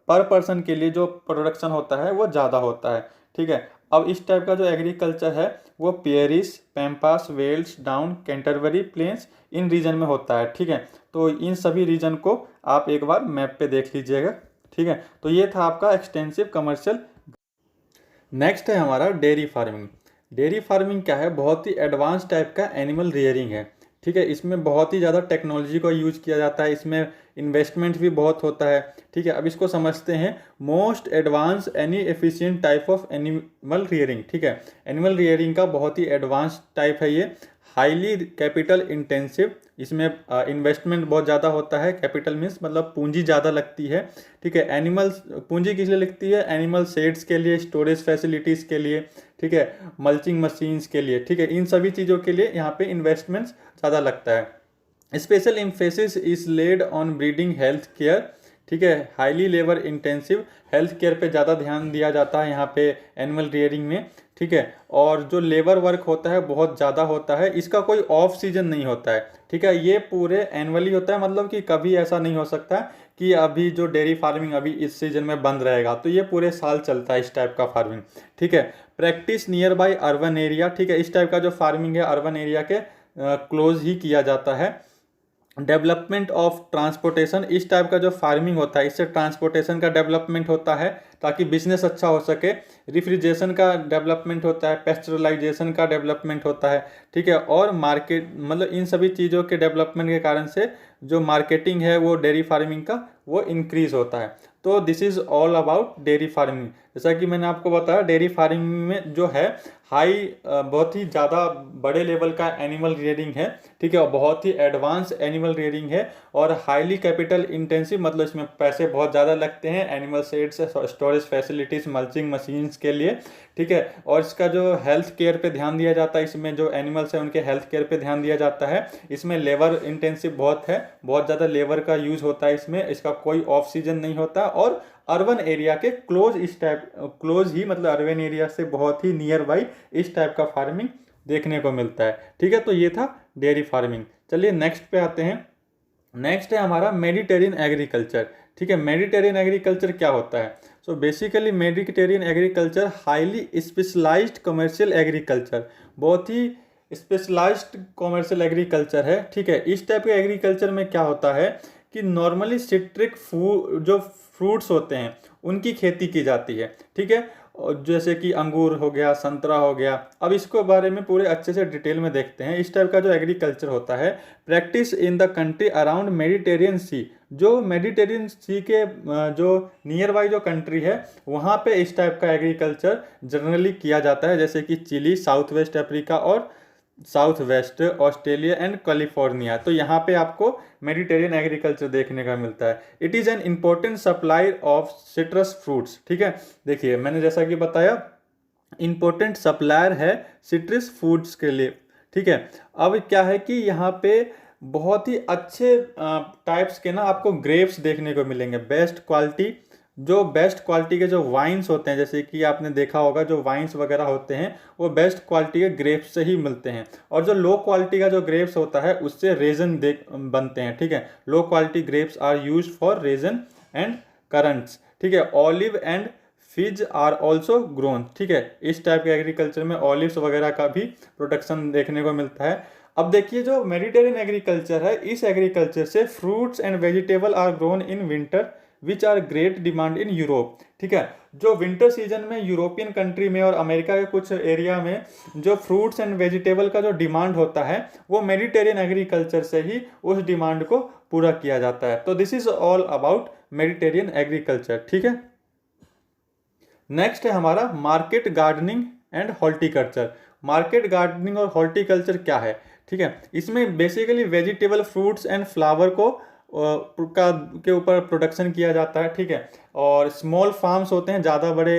पर पर्सन के लिए जो प्रोडक्शन होता है वो ज़्यादा होता है। ठीक है, अब इस टाइप का जो एग्रीकल्चर है वो prairies, pampas, velds, downs, Canterbury plains in region में होता है। ठीक है, तो इन सभी रीजन को आप एक बार मैप पे देख लीजिएगा। ठीक है, तो ये था आपका एक्सटेंसिव कमर्शियल। नेक्स्ट है हमारा डेयरी फार्मिंग। डेयरी फार्मिंग क्या है, बहुत ही एडवांस टाइप का एनिमल रियरिंग है। ठीक है, इसमें बहुत ही ज़्यादा टेक्नोलॉजी का यूज किया जाता है, इसमें इन्वेस्टमेंट भी बहुत होता है। ठीक है, अब इसको समझते हैं। Most advance any efficient type of animal rearing. ठीक है, एनिमल रियरिंग का बहुत ही एडवांस टाइप है ये। हाईली कैपिटल इंटेंसिव, इसमें इन्वेस्टमेंट बहुत ज़्यादा होता है। कैपिटल मीन्स मतलब पूंजी ज़्यादा लगती है। ठीक है, एनिमल्स पूंजी किस लिए लगती है, एनिमल शेड्स के लिए, स्टोरेज फैसिलिटीज़ के लिए, ठीक है, मल्चिंग मशीन्स के लिए। ठीक है, इन सभी चीज़ों के लिए यहाँ पे इन्वेस्टमेंट्स ज़्यादा लगता है। Special emphasis is laid on breeding health care. ठीक है, highly labour intensive, health care पे ज़्यादा ध्यान दिया जाता है यहाँ पे एनिमल रियरिंग में। ठीक है, और जो लेबर वर्क होता है बहुत ज़्यादा होता है। इसका कोई ऑफ सीजन नहीं होता है। ठीक है, ये पूरे एनुअली होता है, मतलब कि कभी ऐसा नहीं हो सकता कि अभी जो डेयरी फार्मिंग अभी इस सीजन में बंद रहेगा, तो ये पूरे साल चलता है इस टाइप का फार्मिंग। ठीक है, practice near by urban area. ठीक है, इस टाइप का जो फार्मिंग है अर्बन एरिया के क्लोज ही किया जाता है। डेवलपमेंट ऑफ ट्रांसपोर्टेशन, इस टाइप का जो फार्मिंग होता है इससे ट्रांसपोर्टेशन का डेवलपमेंट होता है ताकि बिजनेस अच्छा हो सके। रिफ्रिजरेशन का डेवलपमेंट होता है, पेस्चरलाइजेशन का डेवलपमेंट होता है। ठीक है, और मार्केट, मतलब इन सभी चीज़ों के डेवलपमेंट के कारण से जो मार्केटिंग है वो डेयरी फार्मिंग का वो इंक्रीज होता है। तो this is all about dairy farming. जैसा कि मैंने आपको बताया, डेयरी फार्मिंग में जो है हाई बहुत ही ज़्यादा बड़े लेवल का एनिमल रियरिंग है, ठीक है, और बहुत ही एडवांस एनिमल रियरिंग है, और हाईली कैपिटल इंटेंसिव, मतलब इसमें पैसे बहुत ज़्यादा लगते हैं animal shades, storage facilities, mulching machines के लिए, ठीक है। और इसका जो हेल्थ केयर पे ध्यान दिया जाता है, इसमें जो एनिमल्स हैं उनके हेल्थ केयर पे ध्यान दिया जाता है। इसमें लेबर इंटेंसिव बहुत है, बहुत ज़्यादा लेबर का यूज़ होता है इसमें, इसका कोई ऑफ सीजन नहीं होता, और अर्बन एरिया के क्लोज, इस टाइप क्लोज ही, मतलब अर्बन एरिया से बहुत ही नियर बाई इस टाइप का फार्मिंग देखने को मिलता है, ठीक है। तो ये था डेयरी फार्मिंग। चलिए नेक्स्ट पे आते हैं। नेक्स्ट है हमारा मेडिटेरियन एग्रीकल्चर, ठीक है। मेडिटेरियन एग्रीकल्चर क्या होता है? So basically Mediterranean agriculture highly specialised commercial agriculture, बहुत ही स्पेशलाइज्ड कमर्शियल एग्रीकल्चर है, ठीक है। इस टाइप के एग्रीकल्चर में क्या होता है कि नॉर्मली सिट्रिक जो फ्रूट्स होते हैं उनकी खेती की जाती है, ठीक है, और जैसे कि अंगूर हो गया, संतरा हो गया। अब इसको बारे में पूरे अच्छे से डिटेल में देखते हैं। इस टाइप का जो एग्रीकल्चर होता है practice in the country around Mediterranean sea, जो मेडिटेरियन सी के जो नियर बाई जो कंट्री है वहाँ पे इस टाइप का एग्रीकल्चर जनरली किया जाता है, जैसे कि चिली, साउथ वेस्ट अफ्रीका और south west Australia and California. तो यहाँ पे आपको मेडिटेरियन एग्रीकल्चर देखने का मिलता है। It is an important supplier of citrus fruits, ठीक है। देखिए मैंने जैसा कि बताया इम्पोर्टेंट सप्लायर है सिट्रस फ्रूट्स के लिए, ठीक है। अब क्या है कि यहाँ पे बहुत ही अच्छे टाइप्स के ना आपको ग्रेप्स देखने को मिलेंगे, बेस्ट क्वालिटी, जो बेस्ट क्वालिटी के जो वाइन्स होते हैं, जैसे कि आपने देखा होगा जो वाइन्स वगैरह होते हैं वो बेस्ट क्वालिटी के ग्रेप्स से ही मिलते हैं, और जो लो क्वालिटी का जो ग्रेप्स होता है उससे रेजन बनते हैं, ठीक है। Low quality grapes are use for raisin and currants, ठीक है। Olive and figs are also grown, ठीक है। इस टाइप के एग्रीकल्चर में ऑलिव्स वगैरह का भी प्रोडक्शन देखने को मिलता है। अब देखिए जो मेडिटेरियन एग्रीकल्चर है, इस एग्रीकल्चर से fruits and vegetable are grown in winter which are great demand in Europe, ठीक है। जो विंटर सीजन में यूरोपियन कंट्री में और अमेरिका के कुछ एरिया में जो फ्रूट्स एंड वेजिटेबल का जो डिमांड होता है वो मेडिटेरियन एग्रीकल्चर से ही उस डिमांड को पूरा किया जाता है। तो this is all about Mediterranean agriculture, ठीक है। नेक्स्ट है हमारा market gardening and horticulture. Market gardening और हॉर्टिकल्चर क्या है, ठीक है। इसमें basically vegetable, fruits and flower को के ऊपर प्रोडक्शन किया जाता है, ठीक है। और स्मॉल फार्म्स होते हैं, ज़्यादा बड़े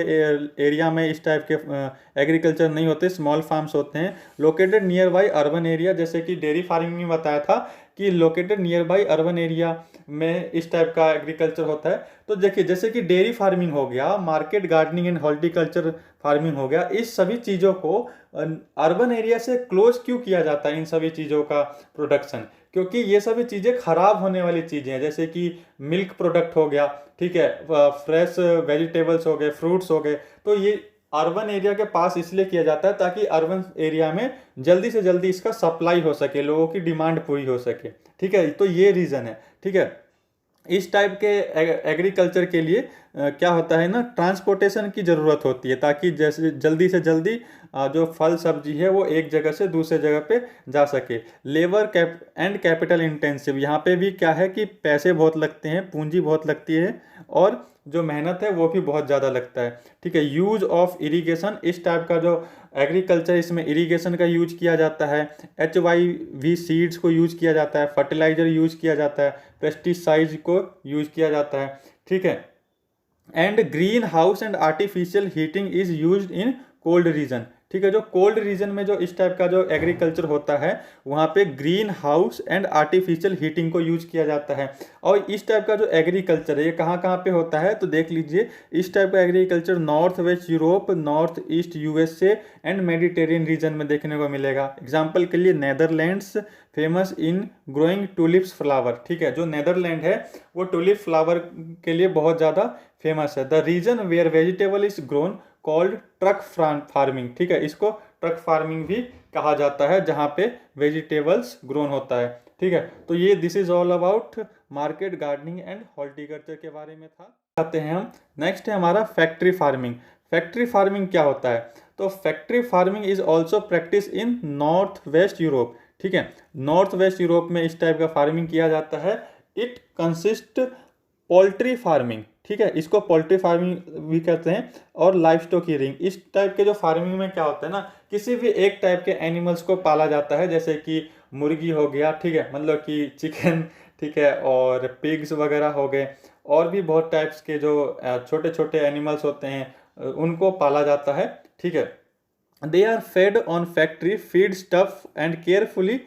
एरिया में इस टाइप के एग्रीकल्चर नहीं होते, स्मॉल फार्म्स होते हैं located near by urban area, जैसे कि डेयरी फार्मिंग में बताया था कि located near by urban area में इस टाइप का एग्रीकल्चर होता है। तो देखिए जैसे कि डेयरी फार्मिंग हो गया, market gardening and horticulture farming हो गया, इस सभी चीज़ों को अर्बन एरिया से क्लोज क्यों किया जाता है इन सभी चीज़ों का प्रोडक्शन? क्योंकि ये सभी चीज़ें खराब होने वाली चीज़ें हैं, जैसे कि मिल्क प्रोडक्ट हो गया, ठीक है, फ्रेश वेजिटेबल्स हो गए, फ्रूट्स हो गए। तो ये अर्बन एरिया के पास इसलिए किया जाता है ताकि अर्बन एरिया में जल्दी से जल्दी इसका सप्लाई हो सके, लोगों की डिमांड पूरी हो सके, ठीक है। तो ये रीज़न है, ठीक है। इस टाइप के एग्रीकल्चर के लिए क्या होता है ना, ट्रांसपोर्टेशन की ज़रूरत होती है ताकि जैसे जल्दी से जल्दी जो फल सब्जी है वो एक जगह से दूसरे जगह पे जा सके। लेबर कैपिटल इंटेंसिव, यहाँ पे भी क्या है कि पैसे बहुत लगते हैं, पूंजी बहुत लगती है, और जो मेहनत है वो भी बहुत ज़्यादा लगता है, ठीक है। यूज ऑफ इरिगेशन, इस टाइप का जो एग्रीकल्चर इसमें इरिगेशन का यूज किया जाता है, HYV सीड्स को यूज किया जाता है, फर्टिलाइजर यूज किया जाता है, पेस्टिसाइड्स को यूज किया जाता है, ठीक है। And green house and artificial heating is used in cold region, ठीक है। जो कोल्ड रीजन में जो इस टाइप का जो एग्रीकल्चर होता है वहाँ पे green house and artificial heating को यूज किया जाता है। और इस टाइप का जो एग्रीकल्चर है ये कहाँ कहाँ पे होता है, तो देख लीजिए इस टाइप का agriculture north west Europe, north east USA and Mediterranean reason में देखने को मिलेगा। एग्जाम्पल के लिए Netherlands famous in growing tulips flower, ठीक है। जो नेदरलैंड है वो टूलिप फ्लावर के लिए बहुत ज़्यादा फेमस है। The region where vegetable is grown called truck farming, ठीक है। इसको ट्रक फार्मिंग भी कहा जाता है जहाँ पे वेजिटेबल्स ग्रोन होता है, ठीक है। तो ये this is all about market gardening and horticulture के बारे में था। आते हैं हम, नेक्स्ट है हमारा फैक्ट्री फार्मिंग। फैक्ट्री फार्मिंग क्या होता है, तो factory farming is also practice in north west Europe, ठीक है। नॉर्थ वेस्ट यूरोप में इस टाइप का फार्मिंग किया जाता है। इट कंसिस्ट पोल्ट्री फार्मिंग, ठीक है, इसको पोल्ट्री फार्मिंग भी कहते हैं, और लाइव स्टॉक रीयरिंग। इस टाइप के जो फार्मिंग में क्या होता है ना, किसी भी एक टाइप के एनिमल्स को पाला जाता है, जैसे कि मुर्गी हो गया, ठीक है, मतलब कि चिकन, ठीक है, और पिग्स वगैरह हो गए, और भी बहुत टाइप्स के जो छोटे छोटे एनिमल्स होते हैं उनको पाला जाता है, ठीक है। They are fed on factory feed stuff and carefully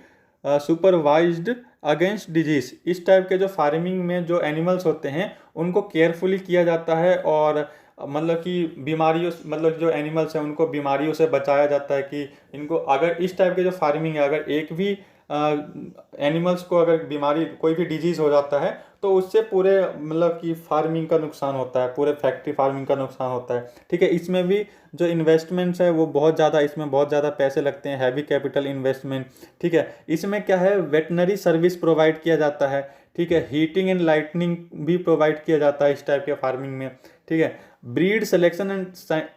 supervised against disease. इस टाइप के जो फार्मिंग में जो एनिमल्स होते हैं उनको केयरफुली किया जाता है, और मतलब कि बीमारियों, मतलब जो एनिमल्स हैं उनको बीमारियों से बचाया जाता है, कि इनको अगर इस टाइप के जो फार्मिंग है, अगर एक भी एनिमल्स को अगर बीमारी, कोई भी डिजीज हो जाता है तो उससे पूरे मतलब कि फार्मिंग का नुकसान होता है, पूरे फैक्ट्री फार्मिंग का नुकसान होता है, ठीक है। इसमें भी जो इन्वेस्टमेंट्स है वो बहुत ज़्यादा, इसमें बहुत ज़्यादा पैसे लगते हैं, हैवी कैपिटल इन्वेस्टमेंट, ठीक है। इसमें क्या है, वेटनरी सर्विस प्रोवाइड किया जाता है, ठीक है, हीटिंग एंड लाइटनिंग भी प्रोवाइड किया जाता है इस टाइप के फार्मिंग में, ठीक है। Breed selection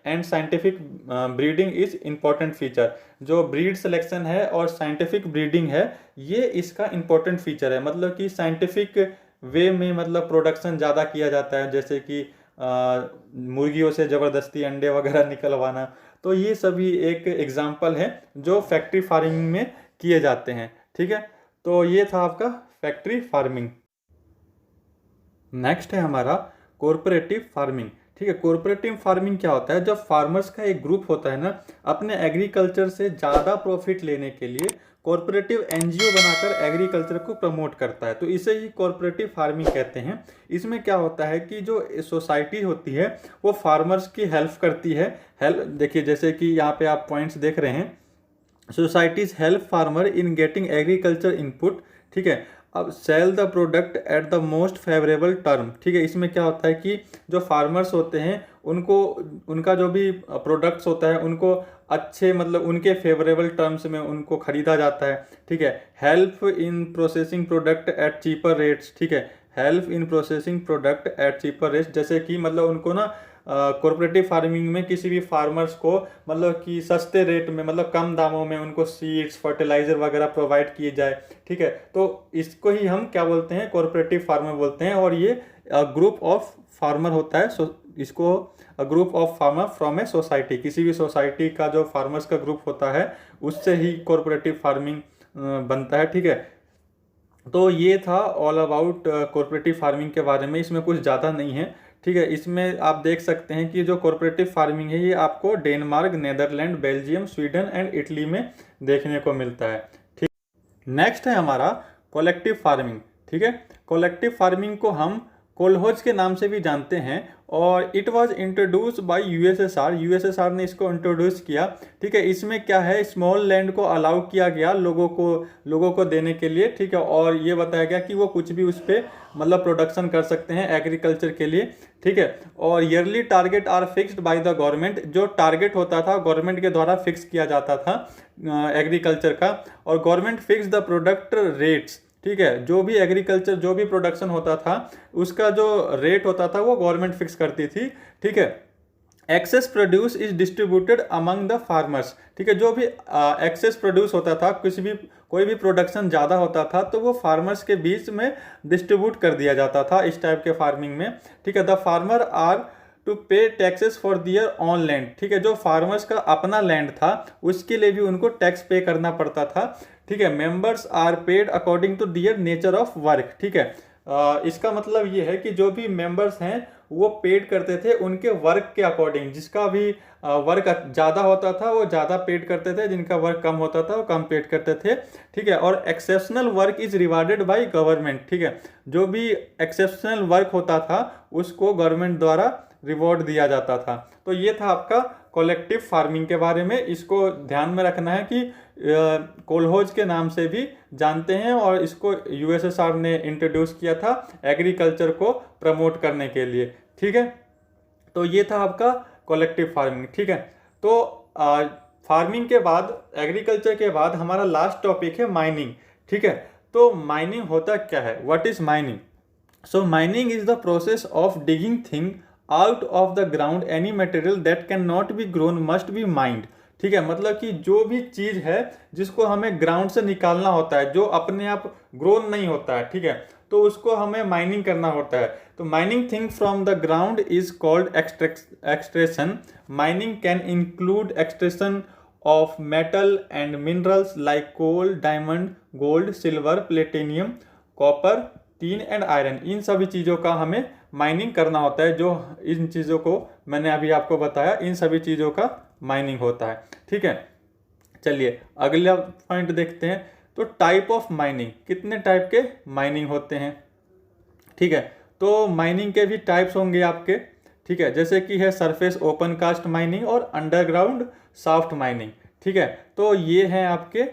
and scientific breeding is important feature. जो ब्रीड सिलेक्शन है और साइंटिफिक ब्रीडिंग है, ये इसका इम्पोर्टेंट फीचर है, मतलब कि साइंटिफिक वे में मतलब प्रोडक्शन ज़्यादा किया जाता है, जैसे कि मुर्गियों से ज़बरदस्ती अंडे वगैरह निकलवाना। तो ये सभी एक एग्जाम्पल है जो फैक्ट्री फार्मिंग में किए जाते हैं, ठीक है। तो ये था आपका फैक्ट्री फार्मिंग। नेक्स्ट है हमारा कोऑपरेटिव फार्मिंग, ठीक है। कोऑपरेटिव फार्मिंग क्या होता है, जब फार्मर्स का एक ग्रुप होता है ना, अपने एग्रीकल्चर से ज़्यादा प्रॉफिट लेने के लिए कोऑपरेटिव एनजीओ बनाकर एग्रीकल्चर को प्रमोट करता है, तो इसे ही कोऑपरेटिव फार्मिंग कहते हैं। इसमें क्या होता है कि जो सोसाइटी होती है वो फार्मर्स की हेल्प करती है। हेल्प देखिए, जैसे कि यहाँ पे आप पॉइंट्स देख रहे हैं, societies help farmer in getting agriculture input, ठीक है। अब sell the product at the most favourable term, ठीक है। इसमें क्या होता है कि जो फार्मर्स होते हैं उनको, उनका जो भी प्रोडक्ट्स होता है उनको अच्छे, मतलब उनके फेवरेबल टर्म्स में उनको खरीदा जाता है, ठीक है। Help in processing product at cheaper rates, ठीक है, help in processing product at cheaper rates, जैसे कि मतलब उनको ना कोऑपरेटिव फार्मिंग में किसी भी फार्मर्स को मतलब कि सस्ते रेट में, मतलब कम दामों में उनको सीड्स, फर्टिलाइजर वगैरह प्रोवाइड किए जाए, ठीक है। तो इसको ही हम क्या बोलते हैं, कोऑपरेटिव फार्मर बोलते हैं, और ये ग्रुप ऑफ फार्मर होता है, इसको group of farmer from a society, किसी भी सोसाइटी का जो फार्मर्स का ग्रुप होता है उससे ही कोऑपरेटिव फार्मिंग बनता है, ठीक है। तो ये था ऑल अबाउट कोऑपरेटिव फार्मिंग के बारे में, इसमें कुछ ज़्यादा नहीं है, ठीक है। इसमें आप देख सकते हैं कि जो कोऑपरेटिव फार्मिंग है ये आपको Denmark, Netherland, Belgium, Sweden and Italy में देखने को मिलता है, ठीक। नेक्स्ट है हमारा कलेक्टिव फार्मिंग, ठीक है। कलेक्टिव फार्मिंग को हम कोलहोज के नाम से भी जानते हैं, और it was introduce by USSR, USSR ने इसको इंट्रोड्यूस किया, ठीक है। इसमें क्या है, स्मॉल लैंड को अलाउ किया गया लोगों को देने के लिए, ठीक है, और ये बताया गया कि वो कुछ भी उस पर मतलब प्रोडक्शन कर सकते हैं एग्रीकल्चर के लिए, ठीक है। और yearly target are fixed by the government, जो टारगेट होता था गवर्नमेंट के द्वारा फिक्स किया जाता था एग्रीकल्चर का, और government fix the product rates, ठीक है। जो भी एग्रीकल्चर, जो भी प्रोडक्शन होता था उसका जो रेट होता था वो गवर्नमेंट फिक्स करती थी, ठीक है। Excess produce is distributed among the farmers, ठीक है। जो भी एक्सेस प्रोड्यूस होता था, कोई भी प्रोडक्शन ज़्यादा होता था तो वो फार्मर्स के बीच में डिस्ट्रीब्यूट कर दिया जाता था इस टाइप के फार्मिंग में, ठीक है। The farmer are to pay taxes for their own land, ठीक है। जो फार्मर्स का अपना लैंड था उसके लिए भी उनको टैक्स पे करना पड़ता था, ठीक है। Members are paid according to their nature of work, ठीक है। इसका मतलब ये है कि जो भी मेंबर्स हैं वो पेड करते थे उनके वर्क के अकॉर्डिंग, जिसका भी वर्क ज़्यादा होता था वो ज़्यादा पेड करते थे, जिनका वर्क कम होता था वो कम पेड करते थे, ठीक है। और exceptional work is rewarded by government, ठीक है। जो भी एक्सेप्शनल वर्क होता था उसको गवर्नमेंट द्वारा रिवॉर्ड दिया जाता था। तो ये था आपका कलेक्टिव फार्मिंग के बारे में, इसको ध्यान में रखना है कि कोलहोज के नाम से भी जानते हैं, और इसको यूएसएसआर ने इंट्रोड्यूस किया था एग्रीकल्चर को प्रमोट करने के लिए, ठीक है। तो ये था आपका कलेक्टिव फार्मिंग, ठीक है। तो फार्मिंग के बाद, एग्रीकल्चर के बाद हमारा लास्ट टॉपिक है माइनिंग, ठीक है। तो माइनिंग होता क्या है, what is mining? So mining is the process of digging thing out of the ground, any material that can not be grown must be mind, ठीक है। मतलब कि जो भी चीज है जिसको हमें ग्राउंड से निकालना होता है, जो अपने आप ग्रोन नहीं होता है, ठीक है, तो तो उसको हमें माइनिंग करना होता है। तो mining thing from the ground is called extraction. Mining can include extraction of metal and minerals like coal, diamond, gold, silver, platinum, copper, tin and iron. इन सभी चीज़ों का हमें माइनिंग करना होता है। जो इन चीज़ों को मैंने अभी आपको बताया, इन सभी चीज़ों का माइनिंग होता है। ठीक है, चलिए अगला पॉइंट देखते हैं। तो टाइप ऑफ माइनिंग, कितने टाइप के माइनिंग होते हैं। ठीक है, तो माइनिंग के भी टाइप्स होंगे आपके। ठीक है, जैसे कि है सरफेस ओपन कास्ट माइनिंग और अंडरग्राउंड सॉफ्ट माइनिंग। ठीक है, तो ये हैं आपके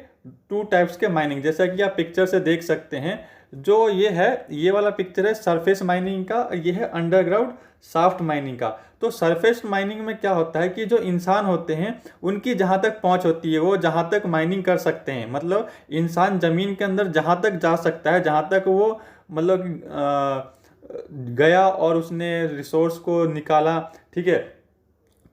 टू टाइप्स के माइनिंग। जैसा कि आप पिक्चर से देख सकते हैं, जो ये है, ये वाला पिक्चर है सरफेस माइनिंग का, ये है अंडरग्राउंड सॉफ्ट माइनिंग का। तो सरफेस माइनिंग में क्या होता है कि जो इंसान होते हैं उनकी जहाँ तक पहुँच होती है, वो जहाँ तक माइनिंग कर सकते हैं। मतलब इंसान ज़मीन के अंदर जहाँ तक जा सकता है, जहाँ तक वो मतलब गया और उसने रिसोर्स को निकाला। ठीक है,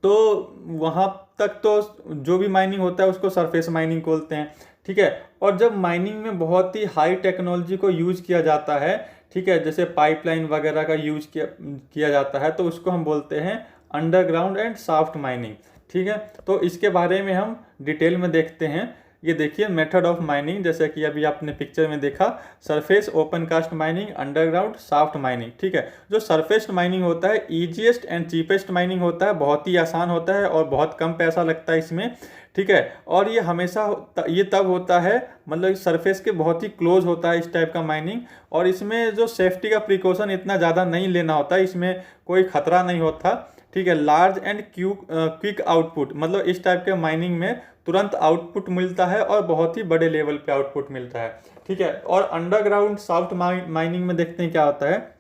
तो वहाँ तक तो जो भी माइनिंग होता है उसको सरफेस माइनिंग बोलते हैं। ठीक है, और जब माइनिंग में बहुत ही हाई टेक्नोलॉजी को यूज किया जाता है, ठीक है, जैसे पाइपलाइन वगैरह का यूज किया जाता है, तो उसको हम बोलते हैं अंडरग्राउंड एंड सॉफ्ट माइनिंग। ठीक है, तो इसके बारे में हम डिटेल में देखते हैं। ये देखिए मेथड ऑफ माइनिंग, जैसे कि अभी आपने पिक्चर में देखा, surface open cast mining, underground shaft mining. ठीक है, जो सरफेस माइनिंग होता है ईजीएस्ट एंड चीपेस्ट माइनिंग होता है, बहुत ही आसान होता है और बहुत कम पैसा लगता है इसमें। ठीक है, और ये हमेशा ये तब होता है, मतलब सरफेस के बहुत ही क्लोज होता है इस टाइप का माइनिंग। और इसमें जो सेफ्टी का प्रिकॉशन इतना ज़्यादा नहीं लेना होता, इसमें कोई खतरा नहीं होता। ठीक है, लार्ज एंड क्विक आउटपुट, मतलब इस टाइप के माइनिंग में तुरंत आउटपुट मिलता है और बहुत ही बड़े लेवल पे आउटपुट मिलता है। ठीक है, और अंडरग्राउंड सॉफ्ट माइनिंग में देखते हैं क्या होता है।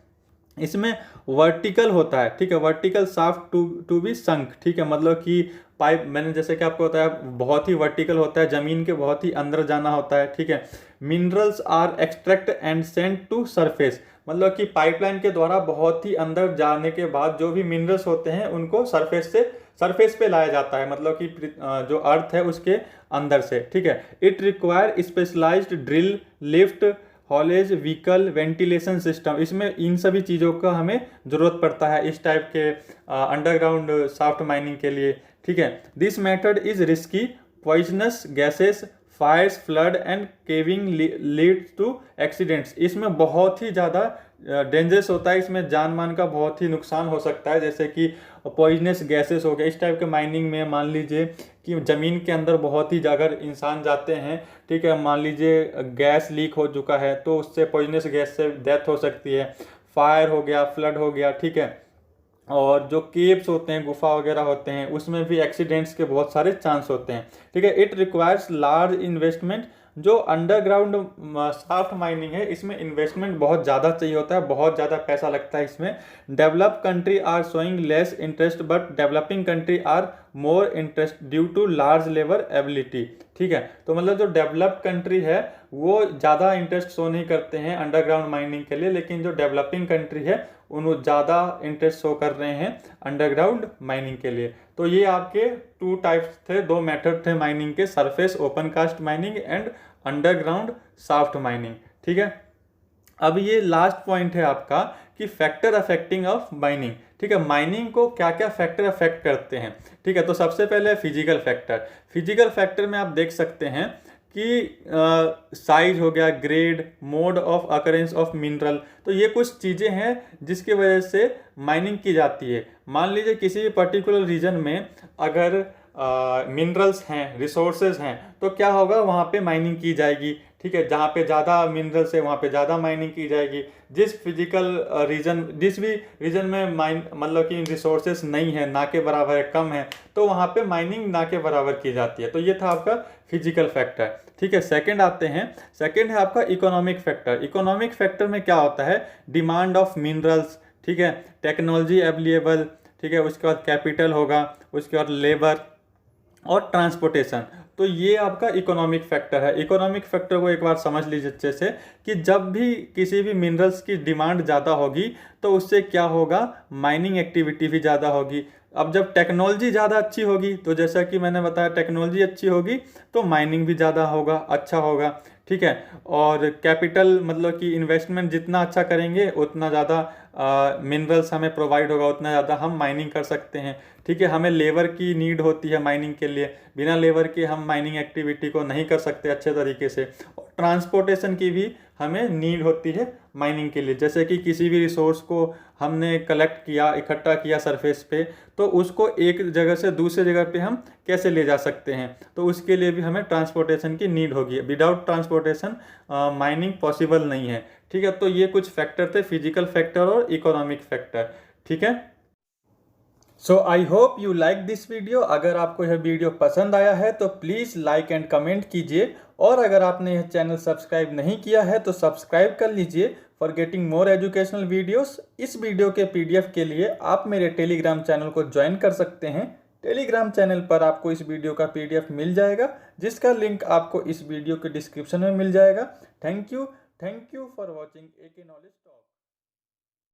इसमें वर्टिकल होता है। ठीक है, वर्टिकल शाफ्ट टू बी संक। ठीक है, मतलब कि पाइप, मैंने जैसे कि आपको बताया, बहुत ही वर्टिकल होता है, जमीन के बहुत ही अंदर जाना होता है। ठीक है, minerals are extract and sent to surface, मतलब कि पाइपलाइन के द्वारा बहुत ही अंदर जाने के बाद जो भी मिनरल्स होते हैं उनको सरफेस पे लाया जाता है, मतलब कि जो अर्थ है उसके अंदर से। ठीक है, it require specialised drill, lift, haulage, vehicle, ventilation system. इसमें इन सभी चीज़ों का हमें ज़रूरत पड़ता है इस टाइप के अंडरग्राउंड सॉफ्ट माइनिंग के लिए। ठीक है, this method is risky, poisonous gases, fires, flood and caving leads to accidents. इसमें बहुत ही ज़्यादा डेंजरस होता है, इसमें जान मान का बहुत ही नुकसान हो सकता है, जैसे कि पॉइजनस गैसेस हो गए। इस टाइप के माइनिंग में मान लीजिए कि ज़मीन के अंदर बहुत ही अगर इंसान जाते हैं, ठीक है, मान लीजिए गैस लीक हो चुका है तो उससे पॉइजनस गैस से डेथ हो सकती है। फायर हो गया, फ्लड हो गया। ठीक है, और जो केव्स होते हैं, गुफा वगैरह होते हैं, उसमें भी एक्सीडेंट्स के बहुत सारे चांस होते हैं। ठीक है, इट रिक्वायर्स लार्ज इन्वेस्टमेंट। जो अंडरग्राउंड सॉफ्ट माइनिंग है इसमें इन्वेस्टमेंट बहुत ज़्यादा चाहिए होता है, बहुत ज़्यादा पैसा लगता है इसमें। Develop country are showing less interest but developing country are more interest due to large labour ability. ठीक है, तो मतलब जो डेवलप्ड कंट्री है वो ज़्यादा इंटरेस्ट शो नहीं करते हैं अंडरग्राउंड माइनिंग के लिए, लेकिन जो डेवलपिंग कंट्री है उन्होंने ज़्यादा इंटरेस्ट शो कर रहे हैं अंडरग्राउंड माइनिंग के लिए। तो ये आपके टू टाइप्स थे, दो मेथड थे माइनिंग के, surface open cast mining and underground shaft mining. ठीक है, अब ये लास्ट पॉइंट है आपका कि फैक्टर अफेक्टिंग ऑफ माइनिंग। ठीक है, माइनिंग को क्या क्या फैक्टर अफेक्ट करते हैं। ठीक है, तो सबसे पहले फिजिकल फैक्टर। फिजिकल फैक्टर में आप देख सकते हैं कि साइज हो गया, grade, mode of occurrence of mineral. तो ये कुछ चीज़ें हैं जिसकी वजह से माइनिंग की जाती है। मान लीजिए किसी भी पर्टिकुलर रीजन में अगर मिनरल्स हैं, रिसोर्सेज हैं, तो क्या होगा, वहाँ पे माइनिंग की जाएगी। ठीक है, जहाँ पे ज़्यादा मिनरल्स है वहाँ पे ज़्यादा माइनिंग की जाएगी। जिस भी रीजन में मतलब कि रिसोर्सेज नहीं है, ना के बराबर है, कम है, तो वहाँ पे माइनिंग ना के बराबर की जाती है। तो ये था आपका फिजिकल फैक्टर। ठीक है, सेकंड आते हैं, सेकंड है आपका इकोनॉमिक फैक्टर। इकोनॉमिक फैक्टर में क्या होता है, डिमांड ऑफ मिनरल्स, ठीक है, टेक्नोलॉजी अवेलेबल, ठीक है, उसके बाद कैपिटल होगा, उसके बाद लेबर और ट्रांसपोर्टेशन। तो ये आपका इकोनॉमिक फैक्टर है। इकोनॉमिक फैक्टर को एक बार समझ लीजिए अच्छे से कि जब भी किसी भी मिनरल्स की डिमांड ज़्यादा होगी तो उससे क्या होगा, माइनिंग एक्टिविटी भी ज़्यादा होगी। अब जब टेक्नोलॉजी ज़्यादा अच्छी होगी तो जैसा कि मैंने बताया टेक्नोलॉजी अच्छी होगी तो माइनिंग भी ज़्यादा होगा, अच्छा होगा, ठीक है। और कैपिटल मतलब कि इन्वेस्टमेंट जितना अच्छा करेंगे उतना ज़्यादा मिनरल्स हमें प्रोवाइड होगा, उतना ज़्यादा हम माइनिंग कर सकते हैं, ठीक है। हमें लेबर की नीड होती है माइनिंग के लिए, बिना लेबर के हम माइनिंग एक्टिविटी को नहीं कर सकते अच्छे तरीके से। और ट्रांसपोर्टेशन की भी हमें नीड होती है माइनिंग के लिए, जैसे कि किसी भी रिसोर्स को हमने कलेक्ट किया, इकट्ठा किया सरफेस पे, तो उसको एक जगह से दूसरे जगह पे हम कैसे ले जा सकते हैं, तो उसके लिए भी हमें ट्रांसपोर्टेशन की नीड होगी। विदाउट ट्रांसपोर्टेशन माइनिंग पॉसिबल नहीं है, ठीक है। तो ये कुछ फैक्टर थे, फिजिकल फैक्टर और इकोनॉमिक फैक्टर, ठीक है। So I hope you like this video. अगर आपको यह वीडियो पसंद आया है तो प्लीज़ लाइक एंड कमेंट कीजिए, और अगर आपने यह चैनल सब्सक्राइब नहीं किया है तो सब्सक्राइब कर लीजिए for getting more educational videos. इस वीडियो के पीडीएफ के लिए आप मेरे टेलीग्राम चैनल को ज्वाइन कर सकते हैं। टेलीग्राम चैनल पर आपको इस वीडियो का पीडीएफ मिल जाएगा, जिसका लिंक आपको इस वीडियो के डिस्क्रिप्शन में मिल जाएगा। Thank you for watching AK knowledge talk.